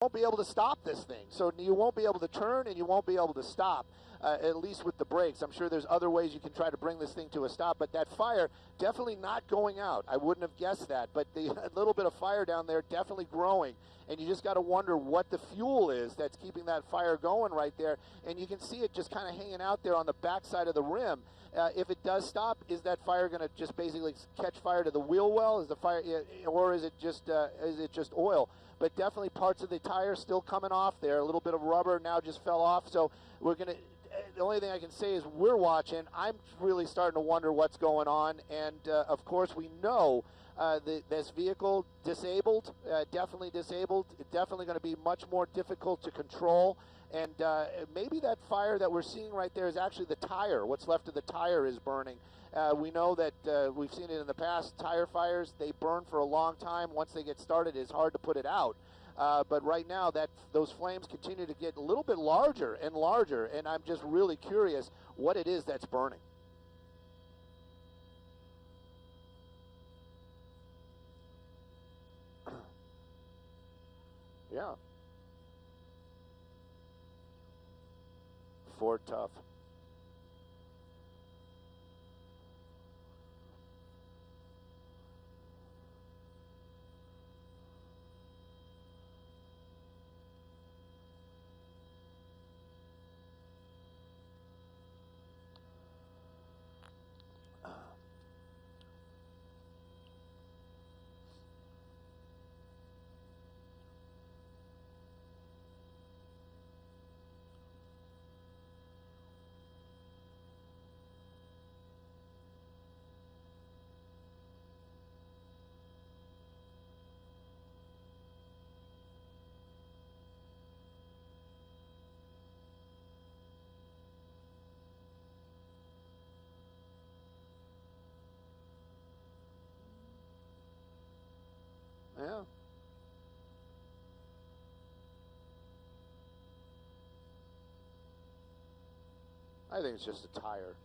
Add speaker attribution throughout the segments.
Speaker 1: won't be able to stop this thing. So you won't be able to turn and you won't be able to stop, at least with the brakes. I'm sure there's other ways you can try to bring this thing to a stop, but that fire definitely not going out. I wouldn't have guessed that, but the a little bit of fire down there definitely growing, and you just got to wonder what the fuel is that's keeping that fire going right there, and you can see it just kind of hanging out there on the backside of the rim. If it does stop, is that fire going to just basically catch fire to the wheel well? Is the fire, or is it just oil? But definitely parts of the tire still coming off there. A little bit of rubber now just fell off. So we're going to, the only thing I can say is we're watching. I'm really starting to wonder what's going on. And of course, we know this vehicle disabled, definitely disabled. It's definitely going to be much more difficult to control. And maybe that fire that we're seeing right there is actually the tire. What's left of the tire is burning. We know that we've seen it in the past. Tire fires, they burn for a long time. Once they get started, it's hard to put it out. But right now, those flames continue to get a little bit larger and larger, and I'm just really curious what it is that's burning. Yeah. Ford tough. Yeah. I think it's just a tire.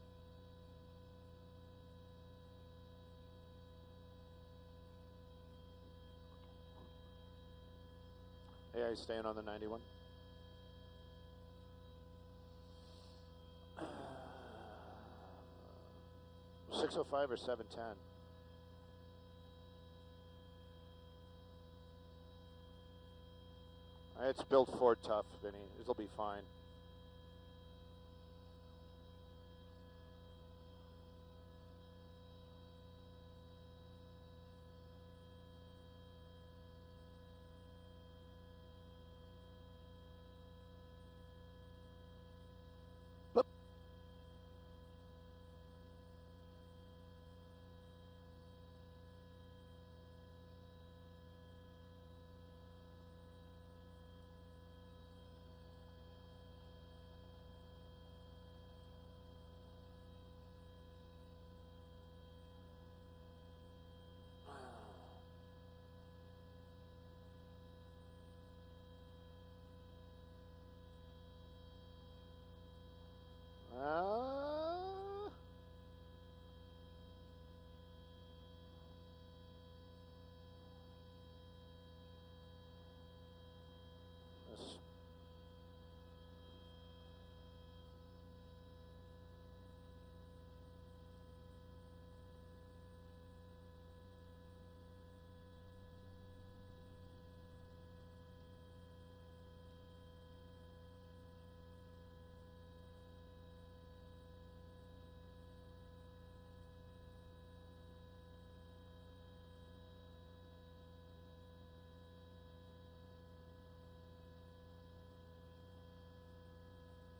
Speaker 1: Yeah, he's staying on the 91. 605 or 710. It's built Ford tough, Vinny. It'll be fine. Boop. Uh, this-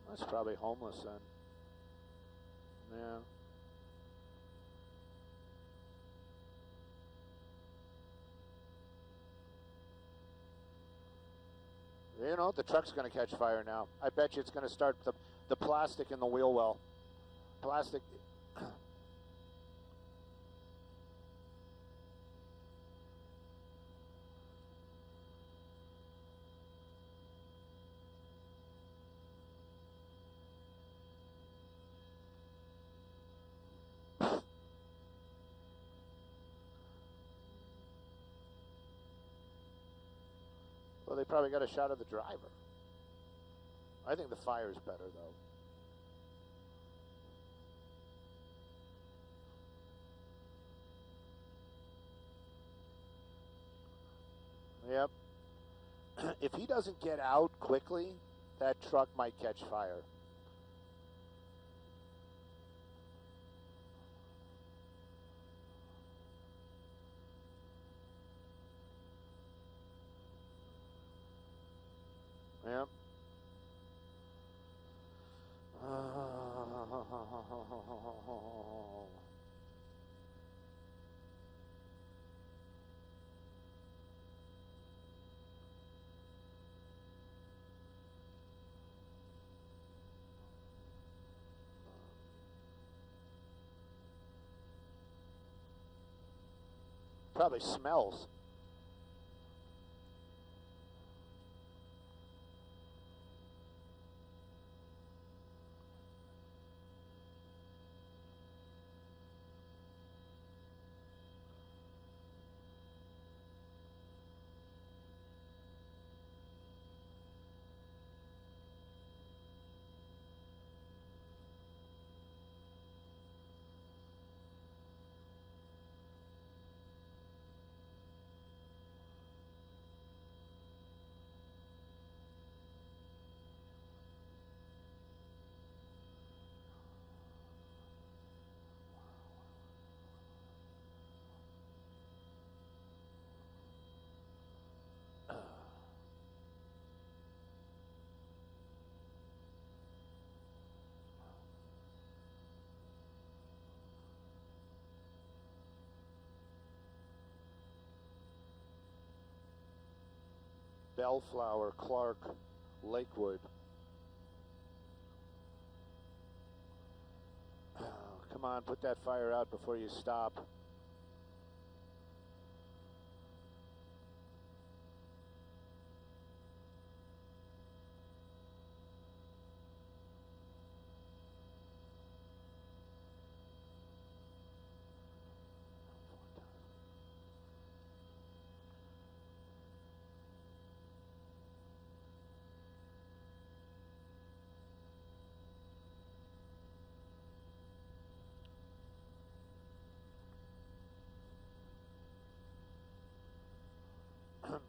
Speaker 1: that's probably homeless then. Yeah. You know, the truck's going to catch fire now. I bet you it's going to start the plastic in the wheel well. Plastic. Well, they probably got a shot of the driver. I think the fire's better, though. Yep. If he doesn't get out quickly, that truck might catch fire. Yep. Probably smells. Bellflower, Clark, Lakewood. Come on, put that fire out before you stop.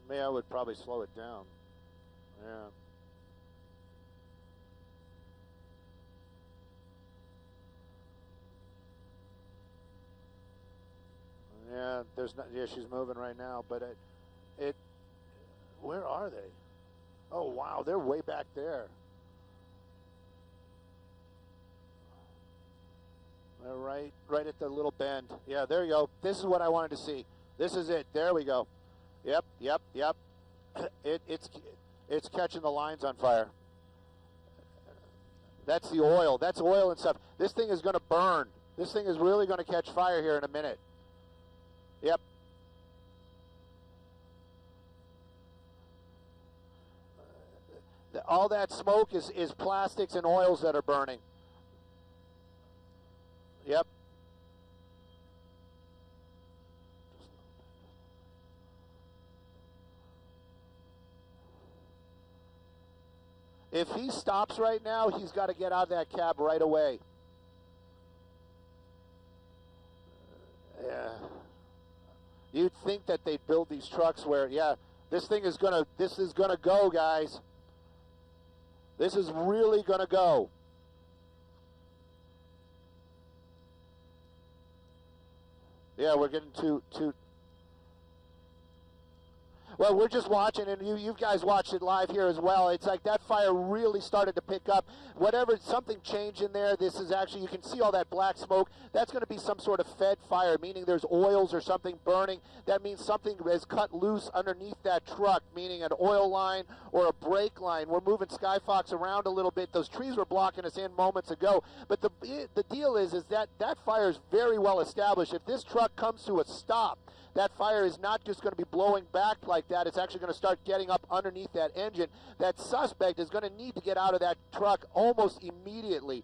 Speaker 1: Maybe I would probably slow it down. Yeah. Yeah, there's not. Yeah, she's moving right now, but where are they? Oh wow, they're way back there. They're right at the little bend. Yeah, there you go. This is what I wanted to see. This is it. There we go. Yep. It's catching the lines on fire. That's the oil. That's oil and stuff. This thing is going to burn. This thing is really going to catch fire here in a minute. Yep. All that smoke is plastics and oils that are burning. Yep. If he stops right now, he's got to get out of that cab right away. Yeah. You'd think that they'd build these trucks where, yeah, this is gonna go, guys. This is really gonna go. Yeah, we're getting too. Well, we're just watching, and you guys watched it live here as well. It's like that fire really started to pick up. Something changed in there. This is actually, you can see all that black smoke. That's going to be some sort of fed fire, meaning there's oils or something burning. That means something is cut loose underneath that truck, meaning an oil line or a brake line. We're moving Skyfox around a little bit. Those trees were blocking us in moments ago. But the deal is that fire is very well established. If this truck comes to a stop, that fire is not just going to be blowing back like that. It's actually going to start getting up underneath that engine. That suspect is going to need to get out of that truck almost immediately.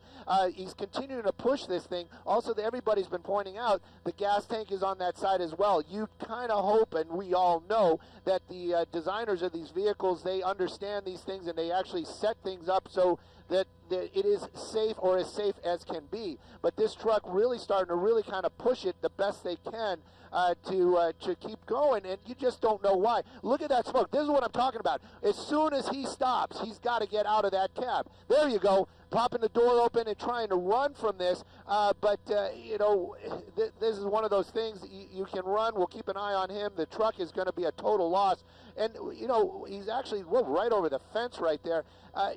Speaker 1: He's continuing to push this thing. Also, everybody's been pointing out the gas tank is on that side as well. You kind of hope, and we all know, that the designers of these vehicles, they understand these things and they actually set things up so that it is safe, or as safe as can be. But this truck really starting to really kind of push it the best they can to keep going, and you just don't know why. Look at that smoke. This is what I'm talking about. As soon as he stops, he's got to get out of that cab. There you go, popping the door open and trying to run from this. You know, this is one of those things. You can run. We'll keep an eye on him. The truck is going to be a total loss. And, you know, he's actually right over the fence right there.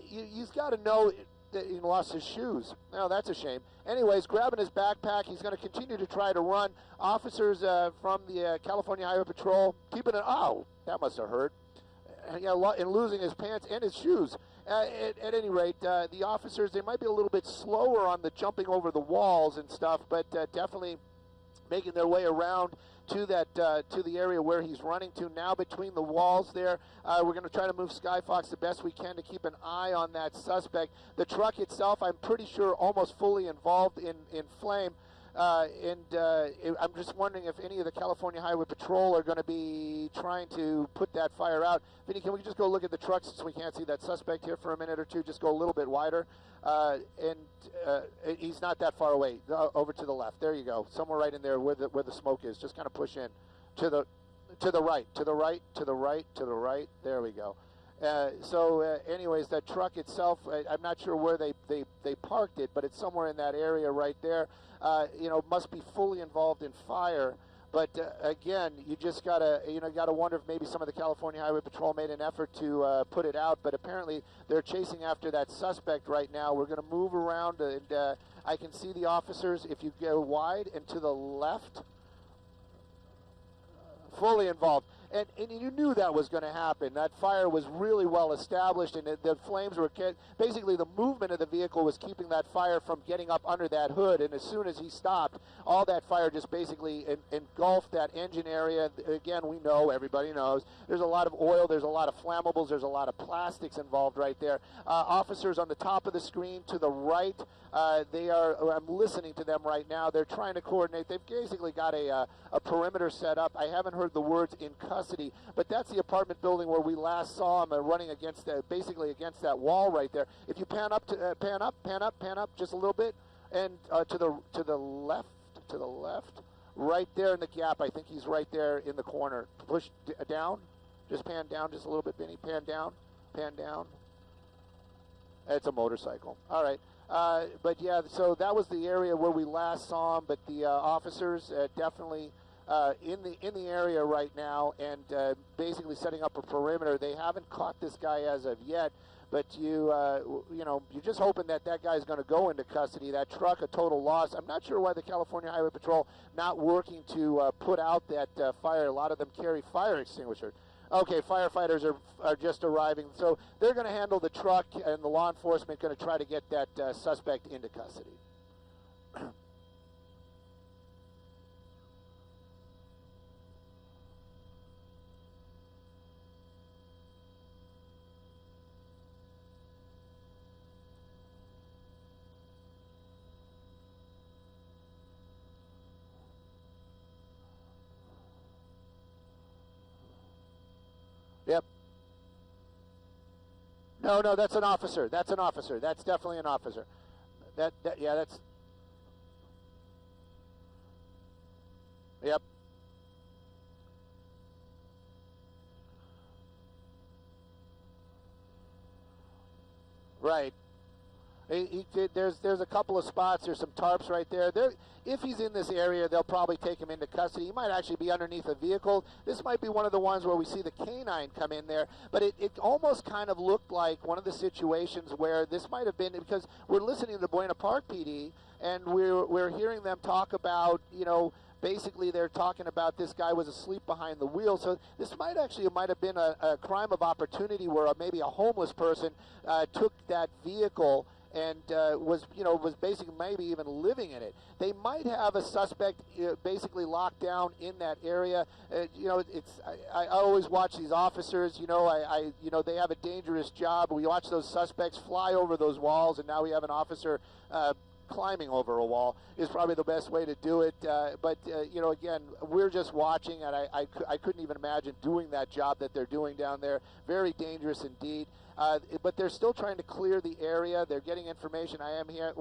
Speaker 1: He's got to know that he lost his shoes. Now, that's a shame. Anyways, grabbing his backpack, he's going to continue to try to run. Officers from the California Highway Patrol keeping an, oh, that must have hurt. And losing his pants and his shoes. At any rate, the officers, they might be a little bit slower on the jumping over the walls and stuff, but definitely making their way around to that to the area where he's running to now between the walls there. We're going to try to move Skyfox the best we can to keep an eye on that suspect. The truck itself, I'm pretty sure, almost fully involved in flame. I'm just wondering if any of the California Highway Patrol are going to be trying to put that fire out. Vinny, can we just go look at the truck since we can't see that suspect here for a minute or two? Just go a little bit wider. He's not that far away. Over to the left. There you go. Somewhere right in there where the smoke is. Just kind of push in to the right, to the right, to the right, to the right. There we go. Anyways, that truck itself, I'm not sure where they parked it, but it's somewhere in that area right there. You know, must be fully involved in fire. But again, you just gotta wonder if maybe some of the California Highway Patrol made an effort to put it out. But apparently, they're chasing after that suspect right now. We're gonna move around, and I can see the officers. If you go wide and to the left, fully involved. And you knew that was going to happen. That fire was really well established, and the flames were basically the movement of the vehicle was keeping that fire from getting up under that hood. And as soon as he stopped, all that fire just basically engulfed that engine area. Again, we know, everybody knows, there's a lot of oil, there's a lot of flammables, there's a lot of plastics involved right there. Officers on the top of the screen to the right, I'm listening to them right now. They're trying to coordinate. They've basically got a perimeter set up. I haven't heard the words in custody, but that's the apartment building where we last saw him running against basically against that wall right there. If you pan up just a little bit, and to the left, right there in the gap. I think he's right there in the corner. Push down, just pan down just a little bit, Benny. Pan down. It's a motorcycle. All right. But yeah, so that was the area where we last saw him. But the officers definitely in the area right now, and basically setting up a perimeter. They haven't caught this guy as of yet, but you're just hoping that guy's going to go into custody. That truck, a total loss. I'm not sure why the California Highway Patrol not working to put out that fire. A lot of them carry fire extinguishers. Okay, firefighters are just arriving, so they're going to handle the truck, and the law enforcement going to try to get that suspect into custody. Yep. No, that's an officer. That's an officer. That's definitely an officer. Yeah, that's. Yep. Right. There's a couple of spots. There's some tarps right there. If he's in this area, they'll probably take him into custody. He might actually be underneath a vehicle. This might be one of the ones where we see the canine come in there. But it almost kind of looked like one of the situations where this might have been, because we're listening to Buena Park PD, and we're hearing them talk about, basically they're talking about this guy was asleep behind the wheel. So this might have been a crime of opportunity where maybe a homeless person took that vehicle and was basically maybe even living in it. They might have a suspect basically locked down in that area. I always watch these officers. They have a dangerous job. We watch those suspects fly over those walls, and now we have an officer climbing over a wall is probably the best way to do it. Again, we're just watching, and I couldn't even imagine doing that job that they're doing down there. Very dangerous indeed. But they're still trying to clear the area. They're getting information. I am here.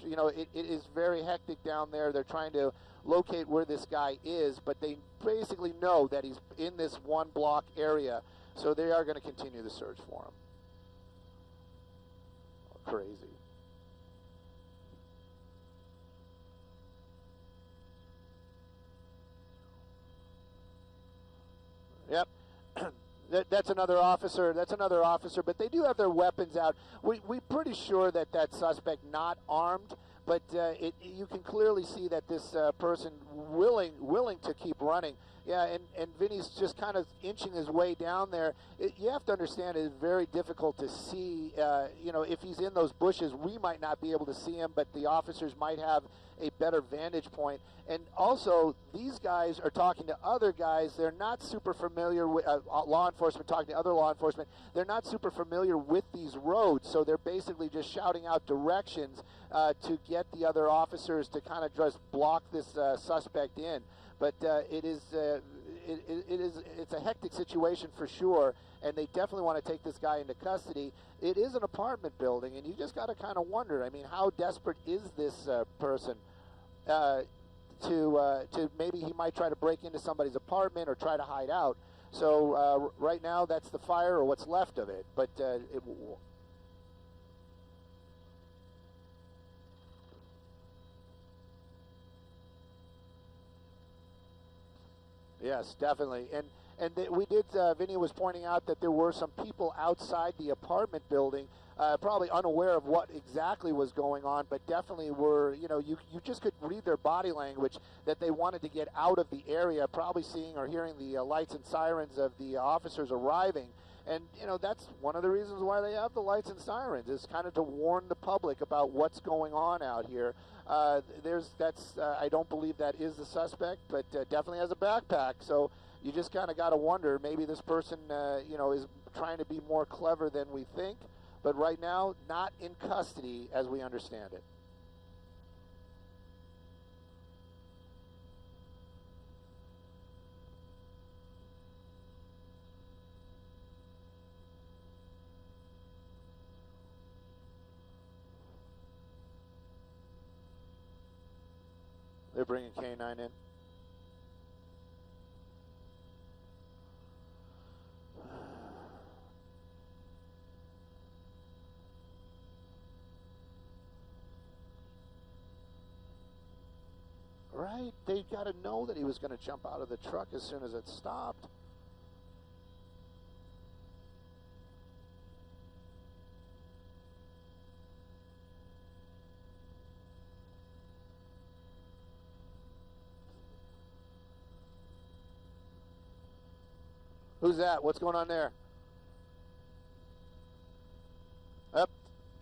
Speaker 1: It is very hectic down there. They're trying to locate where this guy is, but they basically know that he's in this one block area, so they are going to continue the search for him. Crazy. Yep. That's another officer. That's another officer. But they do have their weapons out. We're pretty sure that suspect not armed, but you can clearly see that this person willing to keep running. Yeah, and Vinny's just kind of inching his way down there. You have to understand it's very difficult to see. If he's in those bushes, we might not be able to see him, but the officers might have a better vantage point. And also, these guys are talking to other guys. They're not super familiar with law enforcement, talking to other law enforcement. They're not super familiar with these roads, so they're basically just shouting out directions to get the other officers to kind of just block this suspect in. But it's a hectic situation for sure, and they definitely want to take this guy into custody. It is an apartment building, and you just got to kind of wonder, I mean, how desperate is this person to maybe he might try to break into somebody's apartment or try to hide out. So right now that's the fire or what's left of it. But yes, definitely. And we did, Vinny was pointing out that there were some people outside the apartment building, probably unaware of what exactly was going on, but definitely were, you just could read their body language that they wanted to get out of the area, probably seeing or hearing the lights and sirens of the officers arriving. And, that's one of the reasons why they have the lights and sirens, is kind of to warn the public about what's going on out here. I don't believe that is the suspect, but definitely has a backpack. So you just kind of got to wonder, maybe this person, is trying to be more clever than we think. But right now, not in custody as we understand it. They're bringing K9 in. Right? They got to know that he was going to jump out of the truck as soon as it stopped. Who's that? What's going on there? Up.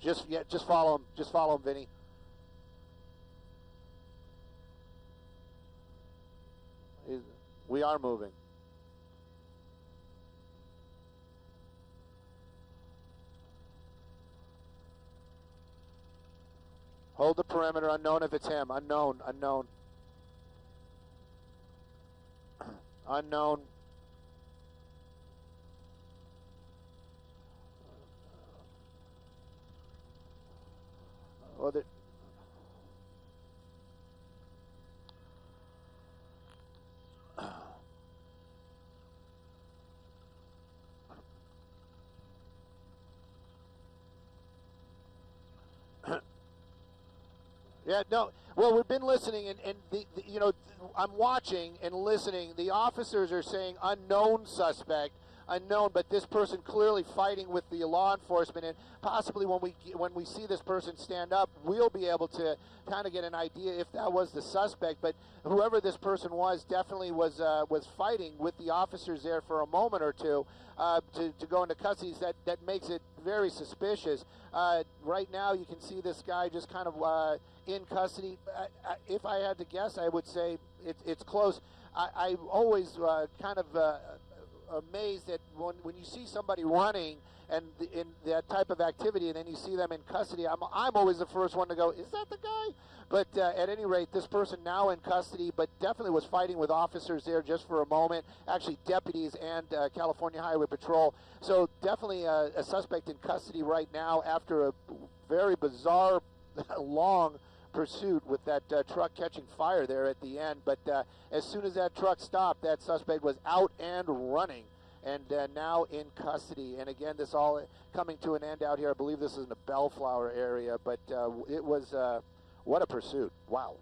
Speaker 1: Just follow him. Just follow him, Vinny. We are moving. Hold the perimeter. Unknown if it's him. Unknown. Unknown. Well, yeah, no. Well, we've been listening, and I'm watching and listening. The officers are saying unknown suspect. unknown, but this person clearly fighting with the law enforcement, and possibly when we see this person stand up, we'll be able to kind of get an idea if that was the suspect. But whoever this person was definitely was fighting with the officers there for a moment or two to go into custody. That makes it very suspicious. Right now, you can see this guy just kind of in custody. If I had to guess, I would say it's close. I'm always kind of amazed that when you see somebody running and in that type of activity, and then you see them in custody, I'm always the first one to go, is that the guy? But at any rate, this person now in custody, but definitely was fighting with officers there just for a moment, actually deputies and California Highway Patrol. So definitely a suspect in custody right now after a very bizarre, long pursuit with that truck catching fire there at the end. But as soon as that truck stopped, that suspect was out and running, and now in custody. And again, this all coming to an end out here. I believe this is in the Bellflower area, but it was what a pursuit. Wow.